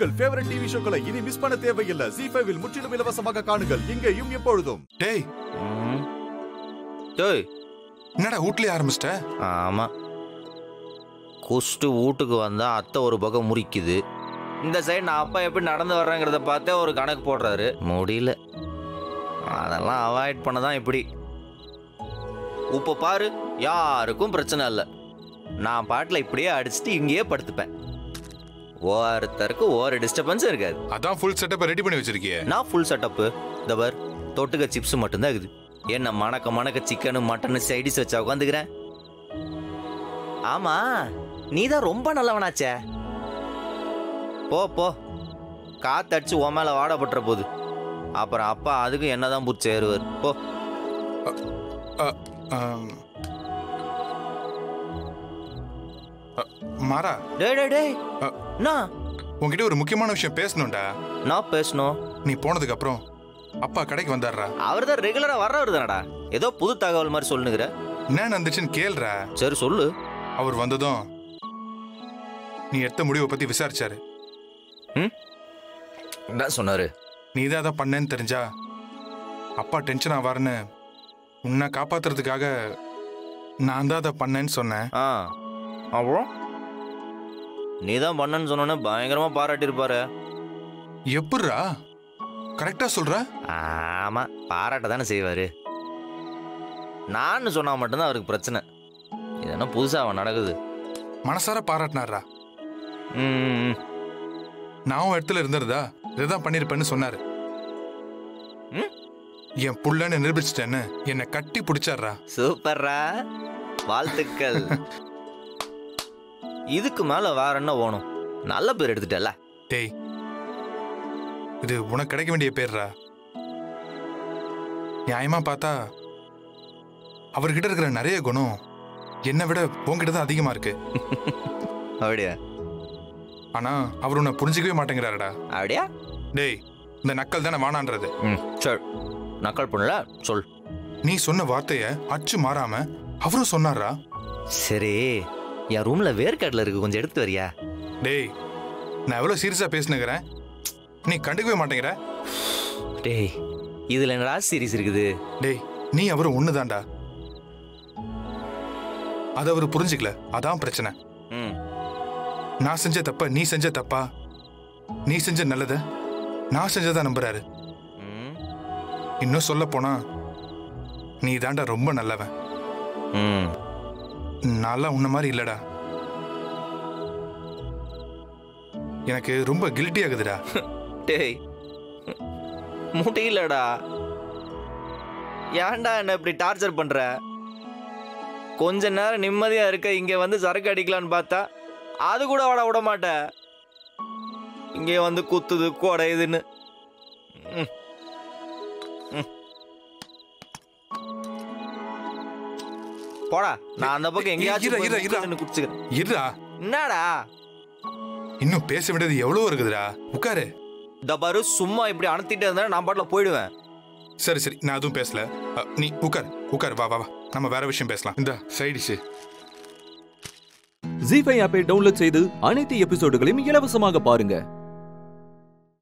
உங்கள் favourite TV ஷோக்களை இனி miss பண்ண தேவையில்லை. ZEE5 இல் முற்றிலும் இலவசமாக காணுங்கள், இங்கேயும் எப்பொழுதும். டேய் டேய், என்னடா வீட்லயே ஆரம்பிச்சிட்ட? ஆமா, குஷ்டு வீட்டுக்கு வந்தா அத்தை ஒரு பக்கம் முறிக்குது. இந்த சைடு நான் அப்பா எப்படி நடந்து வர்றேங்கிறத பார்த்தே ஒரு கணக்கு போடுறாரு. முடியல, அதெல்லாம் அவாய்ட் பண்ணதான் இப்படி. இப்போ பாரு, யாருக்கும் பிரச்சனை இல்லை. நான் பாட்டில் இப்படியே அடிச்சுட்டு இங்கேயே படுத்துப்பேன். ஒருத்தருக்கு ஒரு டிஸ்டர்பன்ஸும் இருக்காது. அதான் ஃபுல் செட்டப் ரெடி பண்ணி வச்சிருக்கியே. நான் ஃபுல் செட்டப்பு தவர் தொட்டுக்க சிப்ஸ் மட்டும்தான் இருக்குது. என்ன மணக்க சிக்கனு மட்டனு சைடிஸ் வச்சா உட்காந்துக்கிறேன். ஆமா, நீ தான் ரொம்ப நல்லவனாச்சே. போ போ, காத்தடிச்சு உன் மேல வாடப்பட்டுற போது. அப்புறம் அப்பா அதுக்கும் என்னதான் புடிச்சு ஏறுவார். போ. மாறா, டேய் நான் உன்கிட்ட ஒரு முக்கியமான விஷயம் பேசணும்டா. நான் பேசணும்? நீ போனதுக்கு அப்புறம் அப்பா கடைக்கு வந்தாருடா. அவர் தான் ரெகுலரா வர்றவர் தானடா. ஏதோ புது தகவல் மாதிரி சொல்லுங்கிற. என்ன நடந்துச்சுன்னு கேள்றா. சரி சொல்லு. அவர் வந்ததும் நீ எடுத்த முடிவை பத்தி விசாரிச்சாரு. என்ன சொன்னாரு? நீ தான் அதை பண்ணேன்னு தெரிஞ்சா அப்பா டென்ஷன் ஆவாருன்னு உன்னை காப்பாத்துறதுக்காக நான் தான் அதை பண்ணேன்னு சொன்னேன். அப்புறம் நீ தான் பண்ணன்னு சொன்னோன்னே பயங்கரமா பாராட்டியிருப்பாரு. எப்படிரா கரெக்டா சொல்ற? ஆமா, பாராட்ட தானே செய்வாரு. நான் சொன்னா மட்டும்தான் அவருக்கு பிரச்சனை. இது என்ன புதுசா அவன் நடக்குது? மனசார பாராட்டினாரா? நான் இடத்துல இருந்திருந்தா இதுதான் பண்ணிருப்பேன்னு சொன்னாரு. என் புள்ளன்னு நிரூபிச்சிட்டேன்னு என்னை கட்டி பிடிச்சாரா. சூப்பர்ரா, வாழ்த்துக்கள். இதுக்கு மேல வேற என்ன வேணும்? நல்ல பேர் எடுத்துட்டல. டேய், இது உனக்கு கிடைக்க வேண்டிய பேர்ரா. நியாயமா பார்த்தா அவர்கிட்ட இருக்கிற நிறைய குணம் என்னை விட உன்கிட்ட தான் அதிகமா இருக்கு. அப்படியா? ஆனா அவர் உன்னை புரிஞ்சிக்கவே மாட்டேங்கிறாருடா. அப்படியா? டேய், இந்த நக்கல் தானே வானான்றது. சரி, நக்கல் பண்ணல சொல். நீ சொன்ன வார்த்தைய அச்சு மாறாம அவரும் சொன்னாரா. சரி, என் ரூம்ல வேர்க்கடல இருக்கு, கொஞ்சம் எடுத்து வரியா? டேய், நான் எவ்வளவு சீரியஸா பேசுனுங்கிறேன், நீ கண்டுக்கவே மாட்டேங்கிற. டேய், இதுல என்னடா சீரியஸ் இருக்குது? டேய், நீ அவரும் ஒண்ணுதான்டா. அத அவரு புரிஞ்சுக்கல, அதான் பிரச்சனை. நான் செஞ்ச தப்ப நீ செஞ்ச தப்பா, நீ செஞ்ச நல்லத நான் செஞ்சதா நம்புறாரு. இன்னும் சொல்ல போனா நீ தாண்டா ரொம்ப நல்லவன். நான்லாம் உன்ன மாதிரி இல்லடா. எனக்கு ரொம்ப கில்ட்டி ஆகுதுடா. டேய், முடியலடா. ஏன்டா என்ன இப்படி டார்ச்சர் பண்ற? கொஞ்ச நேரம் நிம்மதியா இருக்க இங்க வந்து சரக்கு அடிக்கலான்னு பார்த்தா அது கூட விட மாட்டேன். இங்கே வந்து குத்துது கொடையுதுன்னு. போடா, நான் அந்த பக்கம் எங்கேயாச்சும் குடிச்சுக்கிறேன். என்னடா இன்னும் பேச வேண்டியது எவ்வளவு இருக்குதுடா. உட்காரு. இந்த பாரு, சும்மா இப்படி அனுத்திட்டு இருந்தா நான் பாட்டில் போயிடுவேன். சரி சரி, நான் அதுவும் பேசல. நீ உட்கார் உட்கார். வா வா வா, நம்ம வேற விஷயம் பேசலாம். இந்த சைடிஷ். ZEE5 ஆப்பை டவுன்லோட் செய்து அனைத்து எபிசோடுகளையும் இலவசமாக பாருங்க.